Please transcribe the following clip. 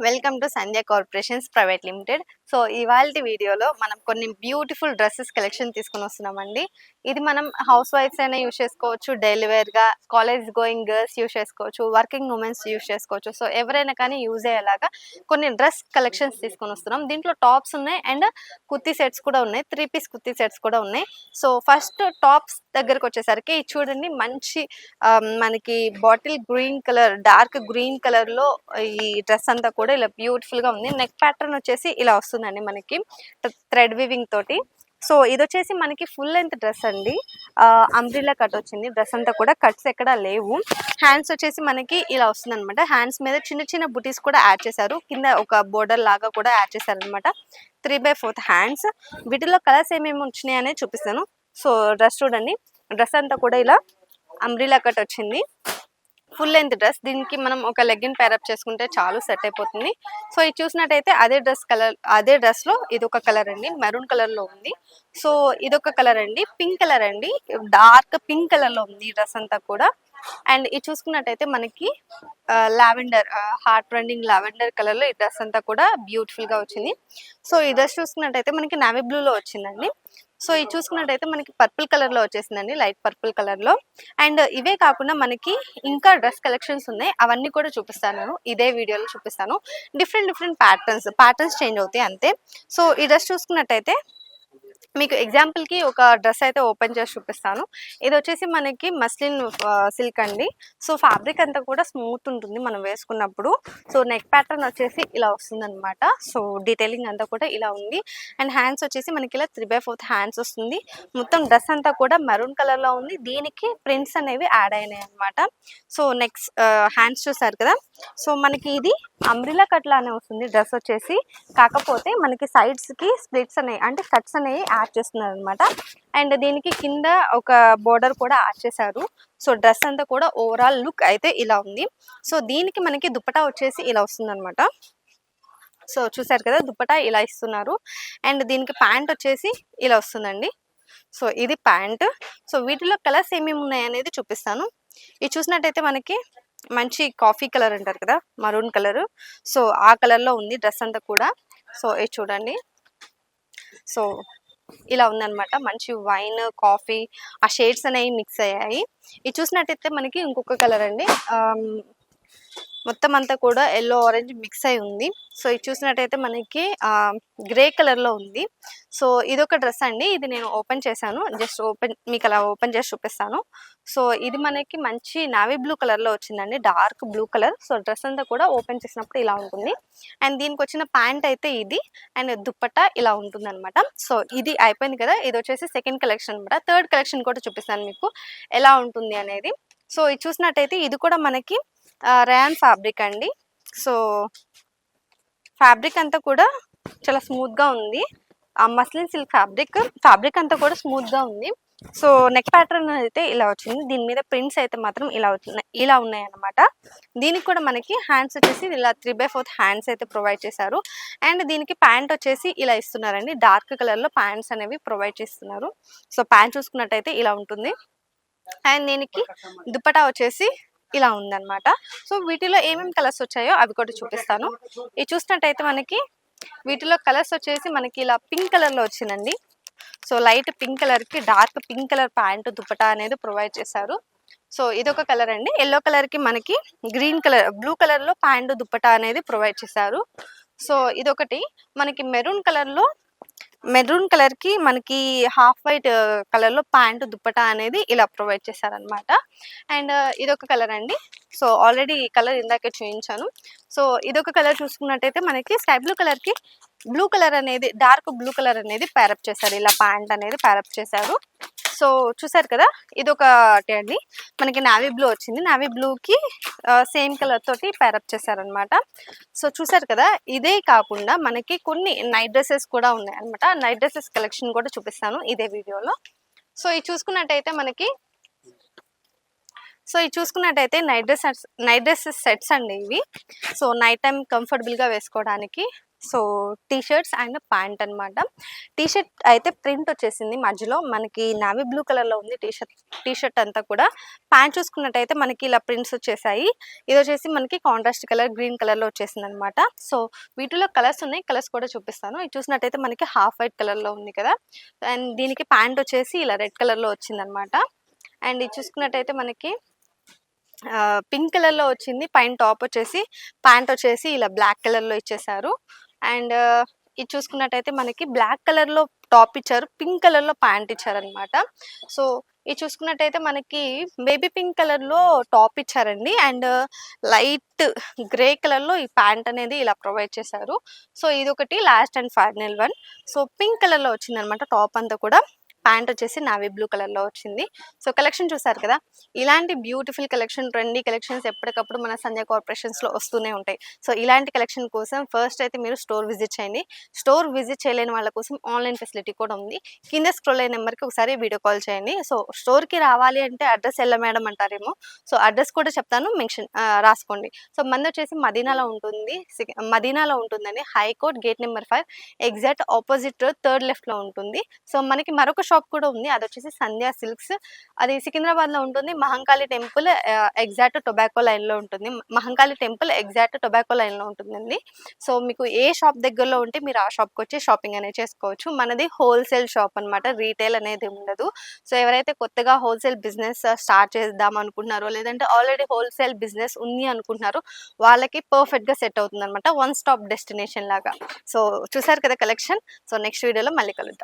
Welcome to Sandhya corporations private limited. So ఇవాల్టి వీడియోలో మనం కొన్ని బ్యూటిఫుల్ డ్రెస్సెస్ కలెక్షన్ తీసుకొని వస్తున్నామండి. ఇది మనం హౌస్ వైఫ్స్ అయినా యూస్ చేసుకోవచ్చు, డైలీ వేర్గా కాలేజ్ గోయింగ్ గర్ల్స్ యూస్ చేసుకోవచ్చు, వర్కింగ్ ఉమెన్స్ యూస్ చేసుకోవచ్చు. సో ఎవరైనా కానీ యూజ్ అయ్యేలాగా కొన్ని డ్రెస్ కలెక్షన్స్ తీసుకొని వస్తున్నాం. దీంట్లో టాప్స్ ఉన్నాయి అండ్ కుర్తీ సెట్స్ కూడా ఉన్నాయి, 3 పీస్ కుర్తీ సెట్స్ కూడా ఉన్నాయి. సో ఫస్ట్ టాప్స్ దగ్గరకు వచ్చేసరికి ఇది చూడండి, మంచి మనకి bottle green colour, dark green colour లో ఈ డ్రెస్ అంతా కూడా ఇలా బ్యూటిఫుల్ గా ఉంది. నెక్ ప్యాటర్న్ వచ్చేసి ఇలా వస్తుందండి మనకి థ్రెడ్ వీవింగ్ తోటి. సో ఇది వచ్చేసి మనకి ఫుల్ లెంత్ డ్రెస్ అండి, అంబ్రిల్లా కట్ వచ్చింది. డ్రెస్ అంతా కూడా కట్స్ ఎక్కడ లేవు. హ్యాండ్స్ వచ్చేసి మనకి ఇలా వస్తుంది అనమాట. హ్యాండ్స్ మీద చిన్న చిన్న బుటీస్ కూడా యాడ్ చేశారు, కింద ఒక బోర్డర్ లాగా కూడా యాడ్ చేశారు అనమాట. 3/4 హ్యాండ్స్. వీటిలో కలర్స్ ఏమేమి వచ్చినాయి అనేది చూపిస్తాను. సో డ్రెస్ చూడండి, డ్రెస్ అంతా కూడా ఇలా అంబ్రిల్లా కట్ వచ్చింది, ఫుల్ లెంత్ డ్రెస్. దీనికి మనం ఒక లెగ్గిన్ పేరప్ చేసుకుంటే చాలు, సెట్ అయిపోతుంది. సో ఇది చూసినట్టయితే అదే డ్రెస్ కలర్, అదే డ్రెస్ లో ఇది ఒక కలర్ అండి, మెరూన్ కలర్ లో ఉంది. సో ఇదొక కలర్ అండి, పింక్ కలర్ అండి, డార్క్ పింక్ కలర్ లో ఉంది ఈ డ్రెస్ అంతా కూడా. అండ్ ఇది చూసుకున్నట్టయితే మనకి lavender, heart running lavender colour లో ఈ డ్రెస్ అంతా కూడా బ్యూటిఫుల్ గా వచ్చింది. సో ఈ డ్రెస్ చూసుకున్నట్టయితే మనకి నావీ బ్లూ లో వచ్చిందండి. సో ఇది చూసుకున్నట్టయితే మనకి పర్పుల్ కలర్ లో వచ్చేసిందండి, లైట్ పర్పుల్ కలర్ లో. అండ్ ఇవే కాకుండా మనకి ఇంకా డ్రెస్ కలెక్షన్స్ ఉన్నాయి, అవన్నీ కూడా చూపిస్తాను నేను ఇదే వీడియోలో చూపిస్తాను. డిఫరెంట్ ప్యాటర్న్స్ చేంజ్ అవుతాయి అంతే. సో ఈ డ్రెస్ చూసుకున్నట్టయితే మీకు ఎగ్జాంపుల్ కి ఒక డ్రెస్ అయితే ఓపెన్ చేసి చూపిస్తాను. ఇది వచ్చేసి మనకి మస్లిన్ సిల్క్ అండి. సో ఫ్యాబ్రిక్ అంతా కూడా స్మూత్ ఉంటుంది మనం వేసుకున్నప్పుడు. సో నెక్ ప్యాటర్న్ వచ్చేసి ఇలా వస్తుంది అనమాట. సో డీటెయిలింగ్ అంతా కూడా ఇలా ఉంది. అండ్ హ్యాండ్స్ వచ్చేసి మనకి ఇలా 3/4 హ్యాండ్స్ వస్తుంది. మొత్తం డ్రెస్ అంతా కూడా మెరూన్ కలర్ లో ఉంది. దీనికి ప్రింట్స్ అనేవి యాడ్ అయినాయి అనమాట. సో నెక్స్ట్ హ్యాండ్స్ చూసారు కదా. సో మనకి ఇది అంబ్రిల్లా కట్ లానే వస్తుంది డ్రెస్ వచ్చేసి, కాకపోతే మనకి సైడ్స్ కి స్ప్లిట్స్ అనేవి అంటే కట్స్ అనేవి యాడ్ చేస్తున్నారు అనమాట. అండ్ దీనికి కింద ఒక బోర్డర్ కూడా యాడ్ చేశారు. సో డ్రెస్ అంతా కూడా ఓవరాల్ లుక్ అయితే ఇలా ఉంది. సో దీనికి మనకి దుపట్టా వచ్చేసి ఇలా వస్తుంది అనమాట. సో చూసారు కదా, దుపట్టా ఇలా ఇస్తున్నారు. అండ్ దీనికి ప్యాంట్ వచ్చేసి ఇలా వస్తుందండి. సో ఇది ప్యాంట్. సో వీటిలో కలర్స్ ఏమేమి ఉన్నాయి అనేది చూపిస్తాను. ఇది చూసినట్టయితే మనకి మంచి కాఫీ కలర్ అంటారు కదా, మరూన్ కలర్. సో ఆ కలర్ లో ఉంది డ్రెస్ అంతా కూడా. సో ఇది చూడండి, సో ఇలా ఉందన్నమాట. మంచి వైన్, కాఫీ ఆ షేడ్స్ అనేవి మిక్స్ అయ్యాయి. ఇది చూసినట్టయితే మనకి ఇంకొక కలర్ అండి, మొత్తం అంతా కూడా ఎల్లో ఆరెంజ్ మిక్స్ అయి ఉంది. సో ఇది చూసినట్టయితే మనకి గ్రే కలర్ లో ఉంది. సో ఇదొక డ్రెస్ అండి, ఇది నేను ఓపెన్ చేశాను, జస్ట్ మీకు అలా ఓపెన్ చేసి చూపిస్తాను. సో ఇది మనకి మంచి నావీ బ్లూ కలర్ లో వచ్చిందండి, dark blue colour. So dress అంతా కూడా ఓపెన్ చేసినప్పుడు ఇలా ఉంటుంది. అండ్ దీనికి వచ్చిన ప్యాంట్ అయితే ఇది, అండ్ దుప్పట్టా ఇలా ఉంటుంది అనమాట. సో ఇది అయిపోయింది కదా, ఇది వచ్చేసి సెకండ్ కలెక్షన్ అనమాట. థర్డ్ కలెక్షన్ కూడా చూపిస్తాను మీకు ఎలా ఉంటుంది అనేది. సో ఇది చూసినట్టయితే ఇది కూడా మనకి రేయాన్ ఫ్యాబ్రిక్ అండి. సో ఫ్యాబ్రిక్ అంతా కూడా చాలా స్మూత్ గా ఉంది, మస్లిన్ సిల్క్ ఫ్యాబ్రిక్ అంతా కూడా స్మూత్ గా ఉంది. సో నెక్ ప్యాటర్న్ అయితే ఇలా వచ్చింది. దీని మీద ప్రింట్స్ అయితే మాత్రం ఇలా ఉన్నాయి అనమాట. దీనికి కూడా మనకి హ్యాండ్స్ వచ్చేసి ఇలా 3/4 హ్యాండ్స్ అయితే ప్రొవైడ్ చేశారు. అండ్ దీనికి ప్యాంట్ వచ్చేసి ఇలా ఇస్తున్నారండి, డార్క్ కలర్ లో ప్యాంట్స్ అనేవి ప్రొవైడ్ చేస్తున్నారు. సో ప్యాంట్ చూసుకున్నట్టయితే ఇలా ఉంటుంది. అండ్ దీనికి దుపట్టా వచ్చేసి ఇలా ఉందన్నమాట. సో వీటిలో ఏమేమి కలర్స్ వచ్చాయో అవి కూడా చూపిస్తాను. ఇది చూసినట్టయితే మనకి వీటిలో కలర్స్ వచ్చేసి మనకి ఇలా పింక్ కలర్ లో వచ్చిందండి. సో లైట్ పింక్ కలర్ కి dark pink colour pant dupatta అనేది ప్రొవైడ్ చేశారు. సో ఇదొక కలర్ అండి. ఎల్లో కలర్ కి మనకి గ్రీన్ కలర్, బ్లూ కలర్ లో ప్యాంటు దుపట్టా అనేది ప్రొవైడ్ చేశారు. సో ఇదొకటి మనకి మెరూన్ కలర్ కి మనకి హాఫ్ వైట్ కలర్ లో ప్యాంటు దుపట్టా అనేది ఇలా ప్రొవైడ్ చేశారనమాట. అండ్ ఇదొక కలర్ అండి. సో ఆల్రెడీ కలర్ ఇందాకే చూపించాను. సో ఇదొక కలర్ చూసుకున్నట్టయితే మనకి స్కై బ్లూ కలర్ కి బ్లూ కలర్ అనేది, డార్క్ బ్లూ కలర్ అనేది ప్యారప్ చేశారు, ఇలా ప్యాంట్ అనేది ప్యారప్ చేశారు. సో చూసారు కదా, ఇదొకటి అండి మనకి నావీ బ్లూ వచ్చింది, నావీ బ్లూకి సేమ్ కలర్ తోటి ప్యారప్ చేశారనమాట. సో చూసారు కదా, ఇదే కాకుండా మనకి కొన్ని నైట్ డ్రెస్సెస్ కూడా ఉన్నాయి అనమాట. నైట్ డ్రెస్సెస్ కలెక్షన్ కూడా చూపిస్తాను ఇదే వీడియోలో. సో ఇది చూసుకున్నట్టయితే నైట్ డ్రెస్సెస్ సెట్స్ అండి ఇవి. సో నైట్ టైం కంఫర్టబుల్ గా వేసుకోవడానికి so T shirts and pant అనమాట. టీ షర్ట్ అయితే ప్రింట్ వచ్చేసింది, మధ్యలో మనకి నావీ బ్లూ కలర్లో ఉంది టీ షర్ట్ అంతా కూడా. ప్యాంట్ చూసుకున్నట్టయితే మనకి ఇలా ప్రింట్స్ వచ్చేసాయి. ఇది వచ్చేసి మనకి కాంట్రాస్ట్ కలర్ గ్రీన్ కలర్లో వచ్చేసింది అనమాట. సో వీటిలో కలర్స్ ఉన్నాయి, కలర్స్ కూడా చూపిస్తాను. ఇది చూసినట్టయితే మనకి హాఫ్ వైట్ కలర్లో ఉంది కదా, అండ్ దీనికి ప్యాంట్ వచ్చేసి ఇలా రెడ్ కలర్లో వచ్చిందనమాట. అండ్ ఇది చూసుకున్నట్టయితే మనకి పింక్ కలర్లో వచ్చింది. పైన టాప్ వచ్చేసి, ప్యాంట్ వచ్చేసి ఇలా బ్లాక్ కలర్లో ఇచ్చేసారు. అండ్ ఇది చూసుకున్నట్టయితే మనకి బ్లాక్ కలర్లో టాప్ ఇచ్చారు, పింక్ కలర్లో ప్యాంట్ ఇచ్చారనమాట. సో ఇది చూసుకున్నట్టయితే మనకి బేబీ పింక్ కలర్లో టాప్ ఇచ్చారండి, అండ్ లైట్ గ్రే కలర్లో ఈ ప్యాంట్ అనేది ఇలా ప్రొవైడ్ చేశారు. సో ఇది ఒకటి last and final one. So pink కలర్లో వచ్చిందనమాట టాప్ అంతా కూడా, ప్యాంట్ వచ్చేసి నావీ బ్లూ కలర్లో వచ్చింది. సో కలెక్షన్ చూసారు కదా, ఇలాంటి బ్యూటిఫుల్ కలెక్షన్, ట్రెండీ కలెక్షన్స్ ఎప్పటికప్పుడు మన సంధ్య కార్పొరేషన్స్లో వస్తూనే ఉంటాయి. సో ఇలాంటి కలెక్షన్ కోసం ఫస్ట్ అయితే మీరు స్టోర్ విజిట్ చేయండి. స్టోర్ విజిట్ చేయలేని వాళ్ళ కోసం ఆన్లైన్ ఫెసిలిటీ కూడా ఉంది. కింద స్క్రోల్ అయిన నెంబర్కి ఒకసారి వీడియో కాల్ చేయండి. సో స్టోర్కి రావాలి అంటే అడ్రస్ ఎలా మేడం అంటారేమో, సో అడ్రస్ కూడా చెప్తాను, రాసుకోండి. సో మంది వచ్చేసి మదీనాలో ఉంటుందండి, high court gate number 5 exact opposite third లెఫ్ట్లో ఉంటుంది. సో మనకి మరొక షాప్ కూడా ఉంది, అది వచ్చేసి సంధ్యా సిల్క్స్, అది సికింద్రాబాద్లో ఉంటుంది. మహంకాళి టెంపుల్ ఎగ్జాక్ట్ టొబాకో లైన్లో ఉంటుంది. మహంకాళి టెంపుల్ ఎగ్జాక్ట్ టొబాకో లైన్లో ఉంటుందండి. సో మీకు ఏ షాప్ దగ్గరలో ఉంటే మీరు ఆ షాప్కి వచ్చి షాపింగ్ అనేది చేసుకోవచ్చు. మనది హోల్సేల్ షాప్ అనమాట, రీటైల్ అనేది ఉండదు. సో ఎవరైతే కొత్తగా హోల్సేల్ బిజినెస్ స్టార్ట్ చేద్దాం అనుకుంటున్నారో, లేదంటే ఆల్రెడీ హోల్సేల్ బిజినెస్ ఉంది అనుకుంటున్నారో వాళ్ళకి పర్ఫెక్ట్గా సెట్ అవుతుంది అనమాట, వన్ స్టాప్ డెస్టినేషన్ లాగా. సో చూసారు కదా కలెక్షన్. సో నెక్స్ట్ వీడియోలో మళ్ళీ కలుద్దాం.